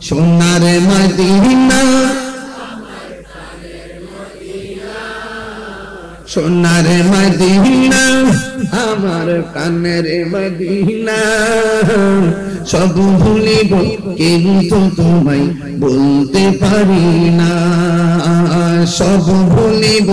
সোনার মদিনা সোনার মদিনা আমার প্রাণের মদিনা সব ভুলিব কিন্তু তোমায় বলতে পারি না সব ভুলিব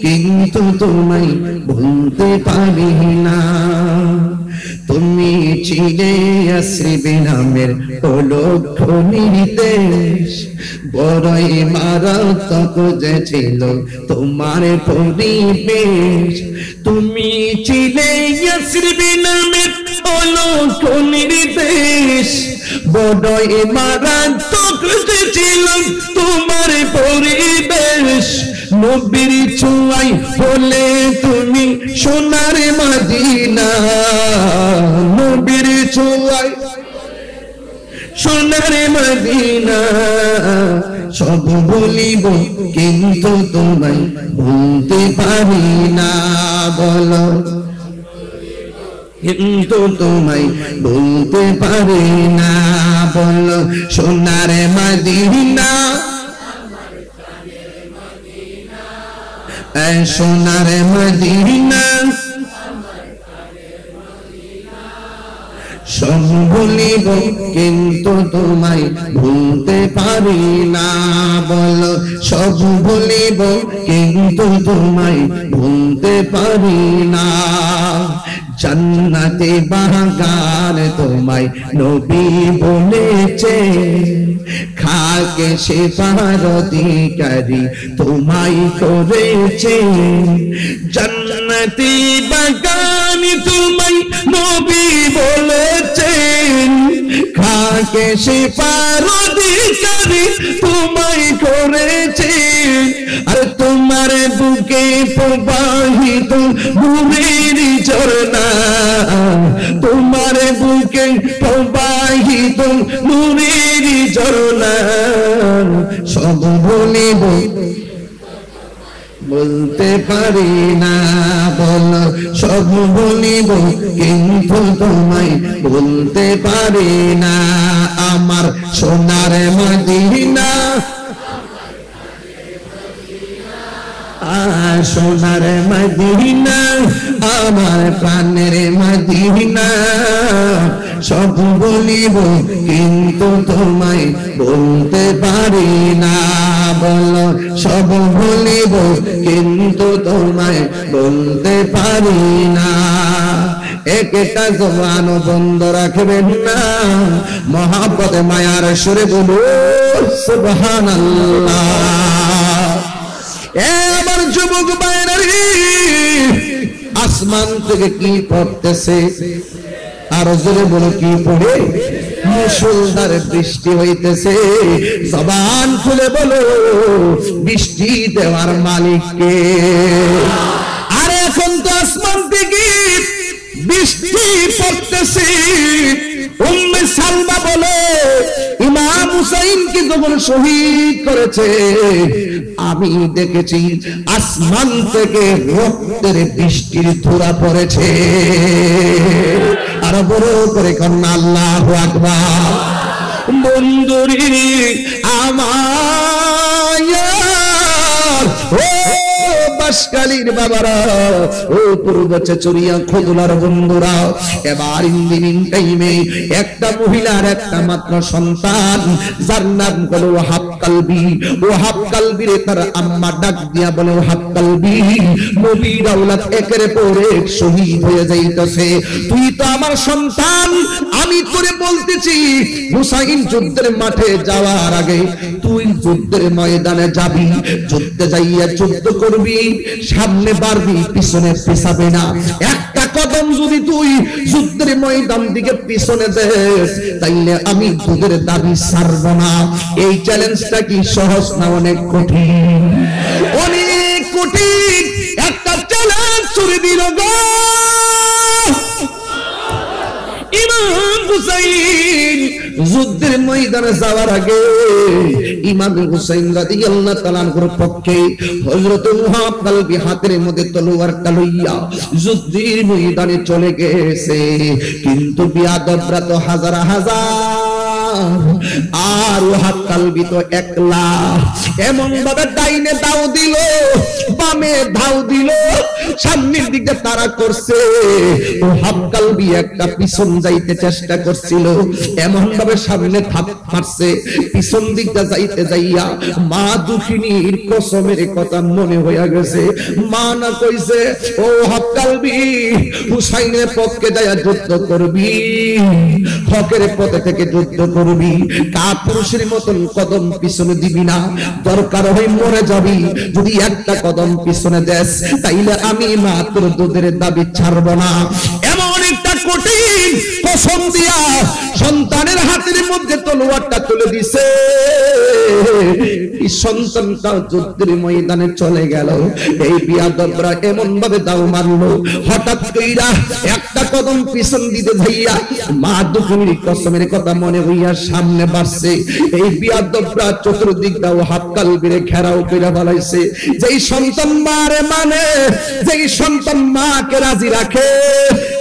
কিন্তু তোমায় বলতে পারি না তুমি ছিলে ইয়াসরিব নামের অলক্ষ নির্দেশ বড়ই মারাত্মক যে ছিল তোমার পরিবেশ তুমি ছিলে ইয়াসরিব নামের অলক্ষ নির্দেশ বড়ই মারাত্মক যে ছিল তোমার পরিবেশ নবীর ছোঁয়াই হলে তুমি সোনার মদিনা নবীর ছোঁয়াই সোনার মদিনা সব বলিব কিন্তু তোমায় ভুলতে পারি না বলো কিন্তু তোমায় ভুলতে পারি না বলো সোনার মদিনা সোনার মদিনা সব ভুলিব কিন্তু তোমায় ভুলতে পারি না বলো সব ভুলিব কিন্তু তোমায় ভুলতে পারি না জান্নাতে বাগান তোমায় নবী বলেছে খাকে শেফার অধিকারী তোমায় করেছে জান্নাতে বাগান তোমায় নবী বলেছেন খাকে শেফার অধিকারী তোমায় করেছেন আর তোমার বুকে প্রবাহিত নূরের ঝর্ণা তোমার বুকে প্রবাহিত নূরের ঝর্ণা সব বলিব বলতে পারি না বলো সব বলিব কিন্তু তোমায় বলতে পারি না আমার সোনার মদিনা সোনার মদিনা আমার প্রাণের মদিনা সব বলিব কিন্তু তোমায় বলতে পারি না বলো সব বলিব কিন্তু তোমায় বলতে পারি না একটা জবান বন্ধ রাখবেন না মহাব্বতে মায়ার সুরে বলো সুবহানাল্লাহ এবার যুবক বাইরে আসমান থেকে কি পড়তেছে আর জোরে বলো কি পড়ে মুষলধারে বৃষ্টি হইতেছে জবান খুলে বলো বৃষ্টি দেওয়ার মালিক কে আর এখন তো আসমান থেকে বৃষ্টি পড়তেছে উম্মে সালমা বলে ইমাম হুসাইনকে যখন শহীদ করেছে আমি দেখেছি আসমান থেকে রক্তের বৃষ্টির ধরা পড়েছে আর বড় করে কন্যা আল্লাহু আকবার বন্ধুরি আমার ও বাসকালীর বাবারা ও পূর্ব চচুরিয়া খোদুলার বন্ধুরা এবার ইন টাইমে একটা মহিলার একটা মাত্র সন্তান যার নাম হলো ওয়াহাব কালবি ওয়াহাব কালবিরে তার আম্মা ডাক দিয়া বলে ওয়াহাব কালবি নবীর আওলাদ একের পর এক শহীদ হয়ে যাইতেছে তুই তো আমার সন্তান আমি তোরে বলতেছি হুসাইন যুদ্ধের মাঠে যাওয়ার আগে তুই যুদ্ধের ময়দানে যাবি যুদ্ধে যাইয়া যুদ্ধ করবি সামনে বাড়বি পিছনে পিছাবে না একটা কদম যদি তুই যুদ্ধের ময়দান দিকে পিছনে দেস তাইলে আমি তোদের দাবি ছাড়ব না এই চ্যালেঞ্জটা কি সহজ না অনেক কঠিন অনেক কঠিন একটা চ্যালেঞ্জ ছুড়ে দিল গো ইমাম হুসাইন যুদ্ধের ময়দানে যাওয়ার আগে ইমাম হুসাইন রাদিয়াল্লাহু তাআলা আনহুর পক্ষে হযরত ওয়াহাব কালবি হাতের মধ্যে তলোয়ারটা লইয়া যুদ্ধের ময়দানে চলে গেছে কিন্তু বিয়াদবরা তো হাজার হাজার আর ওহাব কালবি তো একলা। এমন ভাবে ডাইনে দাও দিল, বামে ধাও দিল, সামনের দিকে তারা করছে। ওহাব কালবি একটা পিছন যাইতে চেষ্টা করছিল, এমন ভাবে সামনে থাপ মারছে, পিছন দিকটা যাইতে যাইয়া মা দুখিনীর কসমের কথা মনে হইয়া গেছে। মা না কইছে, ও ওহাব কালবি হুসাইনের পক্ষে যাইয়া যুদ্ধ করবি, হকের পথে থেকে যুদ্ধ করবি, কাপুরুষের মতন কদম পিছনে দিবি না, দরকার হয় মরে যাবি। যদি একটা কদম পিছনে দেস তাইলে আমি মা তোর দুধের দাবি ছাড়ব না। এমন একটা কঠিন কসম দিয়া সন্তানের হাতের মধ্যে তলোয়ারটা তুলে দিছে। এই সন্তানটা যুদ্ধের ময়দানে চলে গেল। এই বিয়াদবরা এমন ভাবে দাও মারলো, হঠাৎ কইরা একটা কদম পিছন দিতে ভাইয়া মা দুখিনীর কসমের কথা মনে হইয়া সামনে বাড়ছে। এই বিয়াদবরা চতুর্দিক দাও ওহাব কালবিরে ঘেরাও কইরা ফেলাইছে। যেই সন্তান মারে মানে, যেই সন্তান মাকে রাজি রাখে,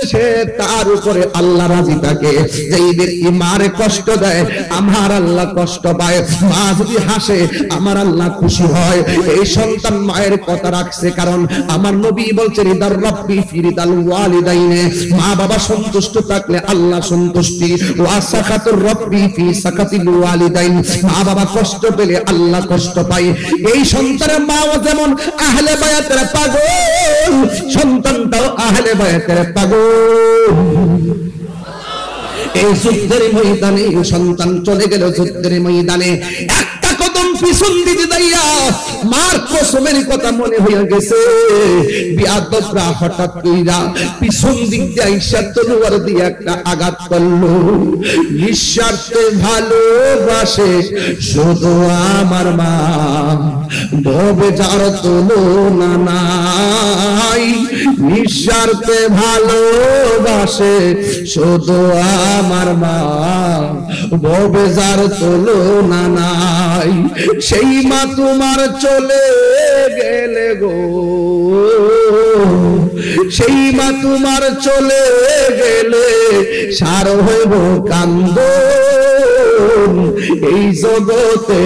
সে তার উপরে আল্লাহ রাজি থাকে। যেই ব্যক্তি মারে কষ্ট দেয়, আমার আল্লাহ কষ্ট পায়। মা যদি হাসে, আমার আল্লাহ খুশি হয়। এই সন্তান মায়ের কথা রাখছে, কারণ আমার নবী বলছেন ইদার রাব্বি ফি রিদাল ওয়ালিদাইনে, মা বাবা সন্তুষ্ট থাকলে আল্লাহ সন্তুষ্টি। ওয়া সাকাতুর রাব্বি ফি সাকাতিল ওয়ালিদাইন, মা বাবা কষ্ট পেলে আল্লাহ কষ্ট পায়। এই সন্তানের মাও যেমন আহলে বায়াতের পাগল, সন্তানটাও আহলে বায়াতের পাগল। এই যুদ্ধের ময়দানে সন্তান চলে গেল, যুদ্ধের ময়দানে একটা কদম পিছন দিতে যাইয়া মার কসমের কথা মনে হইয়া গেছে। বিয়াদবরা হঠাৎ কইরা পিছন দিক দিয়ে আইসা তলোয়ার দিয়ে একটা আঘাত করলো। নিঃস্বার্থে ভালোবাসে শুধু আমার মা, ভবে যার তুলনা নাই। নিঃস্বার্থে ভালোবাসে শুধু আমার মা, ভবে যার তুলনা নাই। সেই মা তোমার চলে গেলে গো, সেই মা তোমার চলে গেলে সার হইব কান্দন। এই জগতে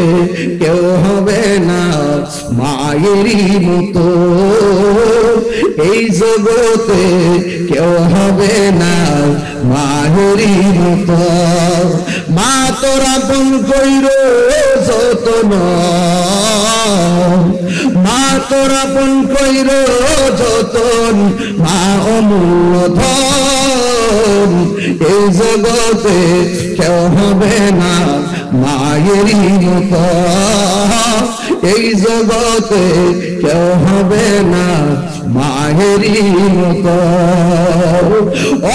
কেউ হবে না মায়েরই মতো, এই জগতে কেউ হবে না মায়েরই মতো। মা তোরা বন কইর যতন, মা তোরা বন কইর যতন, মা অমূল্য ধন। এই জগতে কেউ হবে না মায়েরই মতো, এই জগতে কেউ হবে না মায়েরই মতো।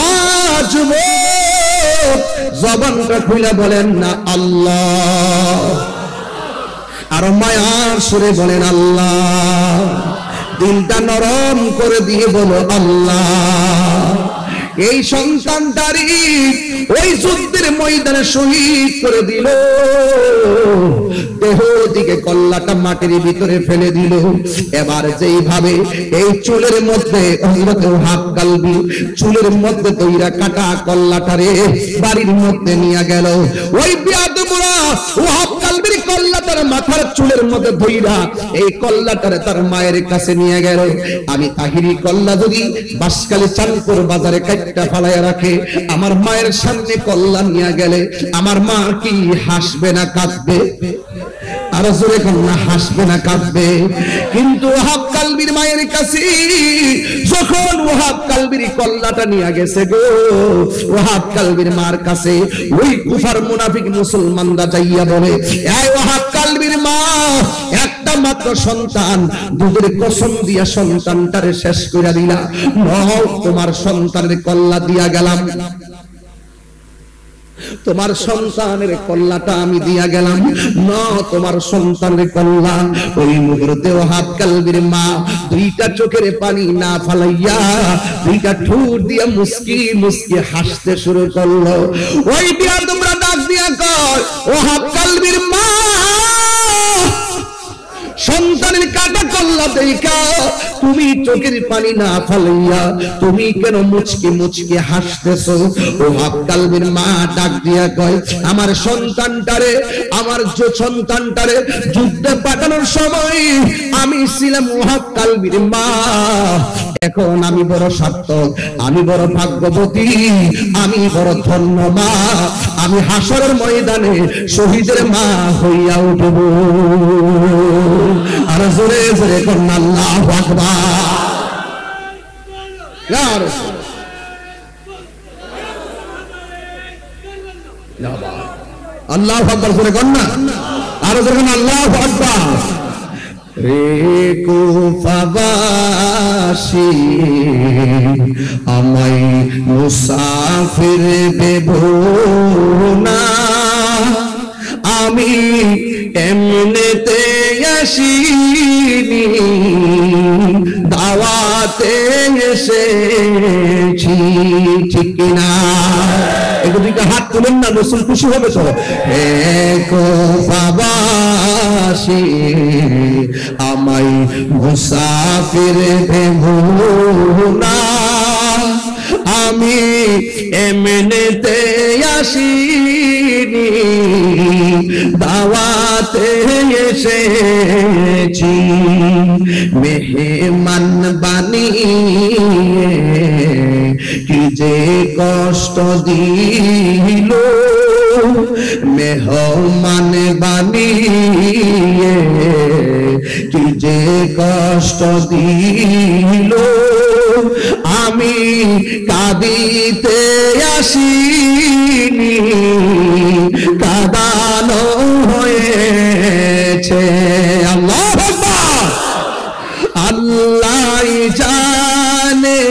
আজ জবানটা খুলে বলেন না আল্লাহ, আর মায়ার সুরে বলেন আল্লাহ। দিলটা নরম করে দিয়ে বলো আল্লাহ। এই সন্তানটারি ওই যুদ্ধের ময়দানে শহীদ করে দিল, দেহ দিকে কল্লাটা মাটির ভিতরে ফেলে দিল। এবার যেইভাবে এই চুলের মধ্যে ওহাব কালবি চুলের মধ্যে তৈরা কাটা কল্লাটারে বাড়ির মধ্যে নিয়ে গেল। ওই বিয়াদবরা ওহাব কালবির কল্লাটার মাথার চুলের মধ্যে ধইরা এই কল্লাটারে তার মায়ের কাছে নিয়ে গেল। আমি তাহিরি কল্লা যদি বাসকালে চাঁদপুর বাজারে কাটটা ফালাইয়া রাখে, আমার মায়ের সামনে কল্লা নিয়ে গেলে আমার মা কি হাসবে না কাঁদবে? আর জোরে কন্যা হাসবে না কাঁদবে? কিন্তু ওহাব কালবির মায়ের কাছে যখন ওহাব কালবির কল্লাটা নিয়ে গেছে গো, ওহাব কালবির মার কাছে ওই কুফার মুনাফিক মুসলমানরা যাইয়া বলে, এই ওহাব কালবির মা, একটা মাত্র সন্তান, দুধের কসম দিয়া সন্তানটারে শেষ করে দিলা, নাও তোমার সন্তানের কল্লা দিয়া গেলাম, তোমার সন্তানের কল্লাটা আমি দিয়া গেলাম, না তোমার সন্তানের কল্লা। ওই মুহূর্তে ওহাব কালবির মা দুইটা চোখের পানি না ফালাইয়া দুইটা ঠোঁট দিয়া মুস্কি মুস্কি হাসতে শুরু করলো। ওই বিয়াদবরা ডাক দিয়া কয়, ওহাব কালবির মা সন্তানের কাটা কল্লা দেখা তুমি চোখের পানি না ফালাইয়া তুমি কেন মুচকি মুচকি হাসতেছো? ও হক কালবির মা ডাক দিয়া কয়, আমার সন্তানটারে, আমার যে সন্তানটারে যুদ্ধে পাঠানোর সময় আমি ছিলাম হক কালবির মা। এখন আমি বড় সার্থক, আমি বড় ভাগ্যবতী, আমি বড় ধন্য মা। আমি হাসরের ময়দানে শহীদের মা হইয়া উঠব। আর জোরে জোরে কোন আল্লাহু আকবার। আল্লাহু আকবার জোরে কোন না, আর জোরে কোন আল্লাহু আকবার। রে কুফাবাসী আমায় মুসাফির ভেবো না, আমি এমনিতে আসিনি, দাওয়াতে এসেছি। ঠিক কিনা? একটু দুইটা হাত তুলেন না, রাসূল খুশি হবে তো। হে কুফাবাসী আমায় মুসাফির ভেবো না, আমি এমনিতে আসিনি, দাওয়াতে এসেছি। মেহমান বানিয়ে কি যে কষ্ট দিল, মেহমান বানিয়ে কি যে কষ্ট দিল, আমি কাঁদিতে আসিনি, কাঁদানো হয়েছে। আল্লাহু আকবার। আল্লাহ জানে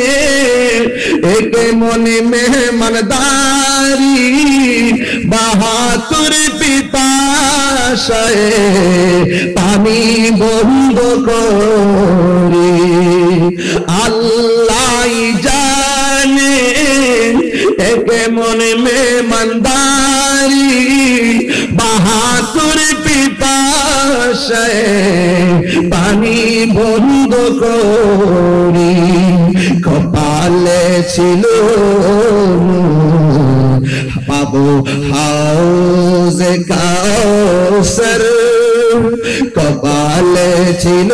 একে মনে মেহমানদারি, বাহাতুর পিপাসায় পানি বন্ধ করে। আল্লাহ জানে একে মনে মেহমানদারি, বাহাতুর পিপাসায় পানি বন্ধ করি। কপালে ছিল পাবো হাউজে কাউসার, কপালে ছিল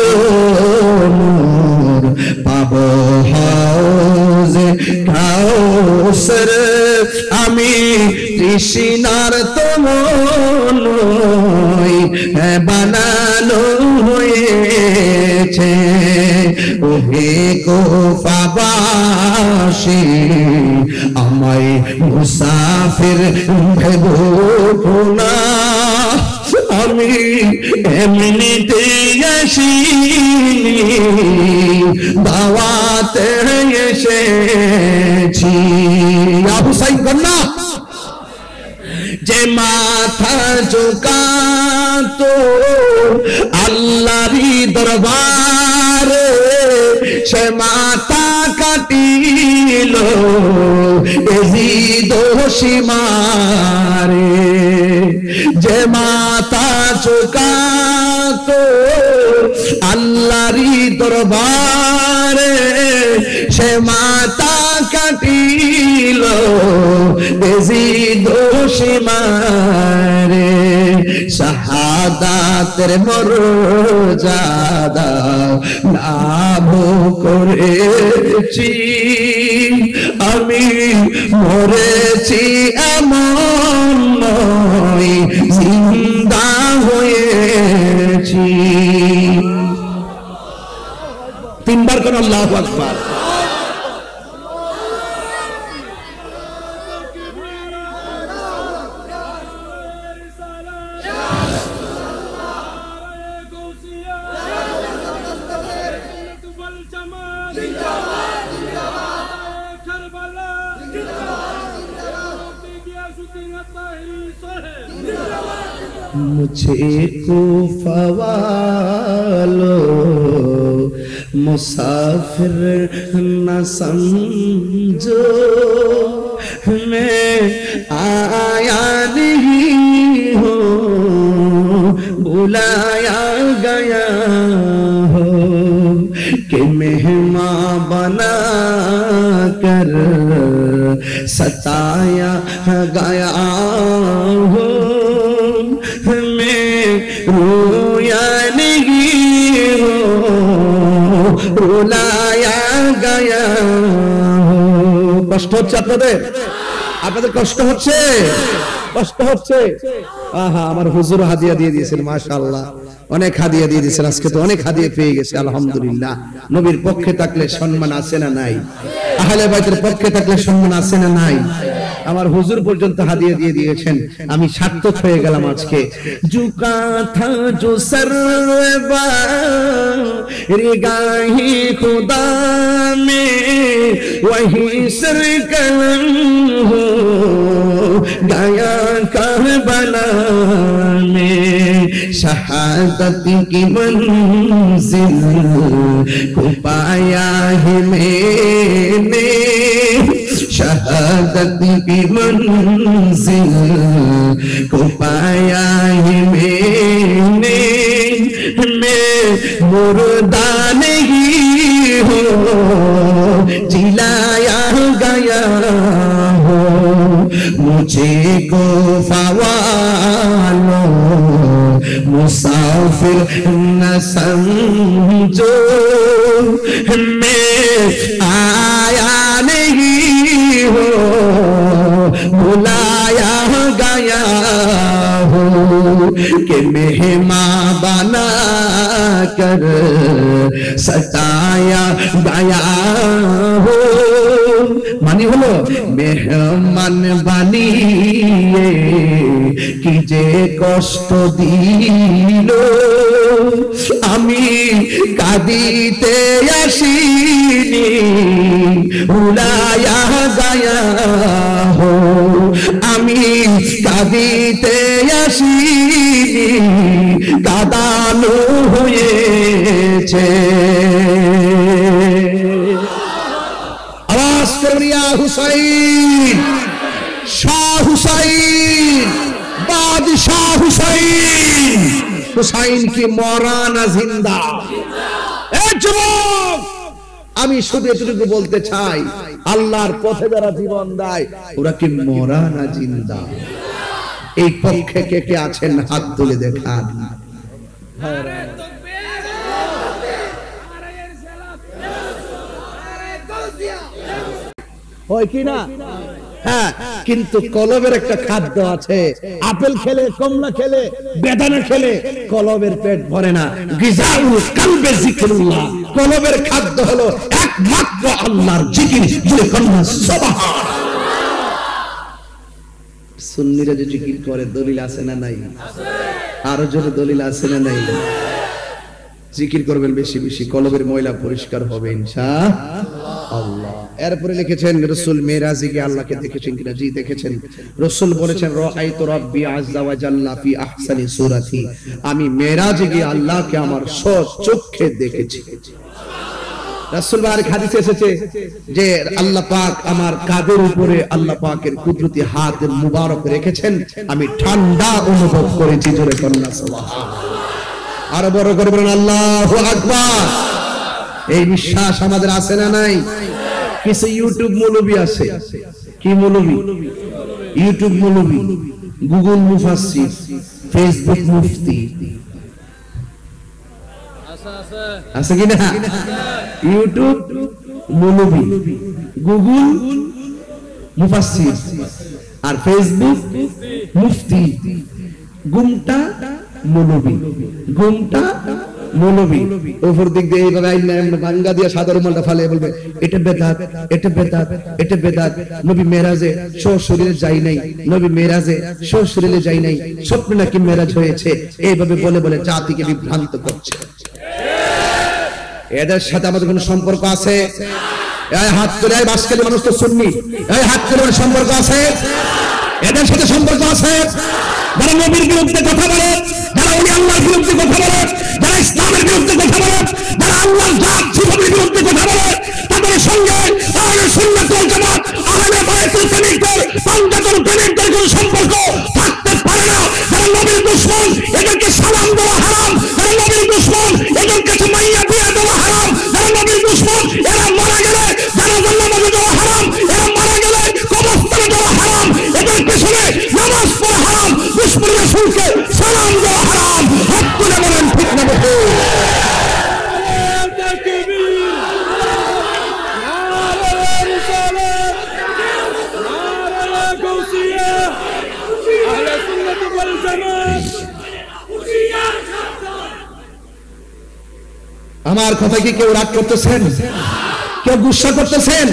পাবো হাউজে কাউসার। আমি তৃষ্ণার তমনই বানানো হয়েছে। ওহে কুফাবাসী আমায় মুসাফির ভেবো না, আমি এমনিতে আসিনি, দাওয়াতে এসেছি। আবু সাইদ কন্যা যে মাথা ঝুঁকাতো আল্লাহরই দরবারে, সে মাথা কাটিল এজিদ সীমারে। যে মাথা ঝুঁকাতো আল্লাহরই দরবারে, সে মাথা কাটিল এজিদ সীমারে। শাহাদাতের মর্যাদা লাভ করেছি, আমি মরেছি এমন নয়, জিন্দা হয়েছি। তিনবার কোন আল্লাহু আকবার। मुझे कूफा वालों मुसाफिर न समझो, मैं आया नहीं हूँ, बुलाया गया हो कि मैं कर सताया गया हूँ मैं रोया नहीं हूँ रुलाया गया हूँ। कष्ट হচ্ছে আপনাদের কষ্ট হচ্ছে কষ্ট হচ্ছে আহা আমার হুজুর হাদিয়া দিয়ে দিয়েছেন মাশাআল্লাহ অনেক হাদিয়া দিয়ে দিয়েছেন আজকে তো অনেক হাদিয়া পেয়ে গেছে আলহামদুলিল্লাহ নবীর পক্ষে থাকলে সম্মান আছে না নাই আহলে বাইতের পক্ষে থাকলে সম্মান আছে না নাই আমার হুজুর পর্যন্ত হাদিয়া দিয়ে দিয়েছেন আমি সার্থক হয়ে গেলাম আজকে জুকা থা জো সরবা রিগাহি খুদা মে वही सर कलम हो गया करबला में शहादत की मंजिल को पाया है मैंने शहादत की मंजिल को पाया है मैंने मैं मुर्दा नहीं हूँ जिलाया गया हो मुझे को फवालो मुसाफिर न समझो मैं आया नहीं हो बुलाया गया हो कि मेहमान बना कर सताया गया हो मानी हलो मेहमान बानिए कि जे कष्ट दिलो आमी कादिते आसिनी भुलाया गया हो आमी कादिते आसिनी कादानो হয়েছে आवाज करिया हुसैन शाह हुसैन बादशाह हुसैन हुसैन की मौलाना जिंदा এ যুবক আমি শুধু এতটুকু বলতে চাই আল্লাহর পথে যারা জীবন দেয় ওরা কি মরানা জিন্দা এই পক্ষে কে কে আছেন হাত তুলে দেখান হয় কি না হ্যাঁ কিন্তু কলবের একটা খাদ্য আছে আপেল খেলে কমলা খেলে বেদানা খেলে কলবের পেট ভরে না গিজাউল কলবে জিকিরুল্লাহ কলবের খাদ্য হলো একমাত্র আল্লাহর জিকির জুড়ে কন্যা সুবহান সুন্নিরা যে জিকির করে দলিল আছে না নাই আরো জোরে দলিল আছে না নাই জিকির করবেন বেশি বেশি কলবের ময়লা পরিষ্কার হবে ইনশাআল্লাহ এরপরে লিখেছেন রাসূল মেরাজে গিয়ে আল্লাহকে দেখেছেন কিনা জি দেখেছেন রাসূল বলেছেন রাআইতু রাব্বি আযজা ওয়া জাল্লা ফি আহসানি সূরাতি আমি মেরাজে গিয়ে আল্লাহকে আমার চক্ষে দেখেছি রাসূল বারেক হাদিসে এসেছে যে আল্লাহ পাক আমার কাঁধের উপরে আল্লাহ পাকের কুদরতি হাত মুবারক রেখেছেন আমি ঠান্ডা অনুভব করেছি জোরে কন্যা সুবহানাল্লাহ আরো বড় করে বলেন আল্লাহু আকবার এই বিশ্বাস আমাদের আছে না নাই কিছু ইউটিউব মৌলবী আছে কি মৌলবী ইউটিউব মৌলবী গুগল মুফাসসির ফেসবুক মুফতি আছে কি না ইউটিউব মৌলবী গুগল মুফাসসির আর ফেসবুক মুফতি গুমটা মৌলবী গুমটা মৌলবী উপর দিক দিয়ে এইভাবে ভাঙ্গা দিয়ে সাদর মালটা ফালিয়ে বলবে এটা বেদাত এটা বেদাত এটা বেদাত নবী মেরাজে শরীরে যাই নাই নবী মেরাজে শরীরে যাই নাই স্বপ্নে নাকি মেরাজ হয়েছে এইভাবে বলে বলে জাতিকে বিভ্রান্ত করছে এদের সাথে আমাদের কোনো সম্পর্ক আছে এই হাত তুলে বাসকালী মানুষ তো সুন্নি এই হাত তুলে সম্পর্ক আছে এদের সাথে সম্পর্ক আছে যারা নবীর বিরুদ্ধে কথা বলে যারা ওলি আল্লাহর বিরুদ্ধে কথা বলে যারা ইসলামের বিরুদ্ধে কথা বলে যারা আল্লাহর জাত জীবনের বিরুদ্ধে কথা বলে তাদের সঙ্গে আহলে সুন্নাত ওয়াল জামাত আহলে বাইতুল প্রেমিকদের পাঞ্জাতন প্রেমিকদের কোনো সম্পর্ক থাকতে পারে না যারা নবীর দুশমন এদেরকে সালাম দেওয়া হারাম যারা নবীর দুশমন এদের কাছে মাইয়া দিয়ে দেওয়া হারাম যারা নবীর দুশমন এরা মারা গেলে যারা নামাজ দেওয়া হারাম ওয়াল জামাত। আমার কথা কি কেউ রাগ করতেছেন? কেউ গুসা করতেছেন?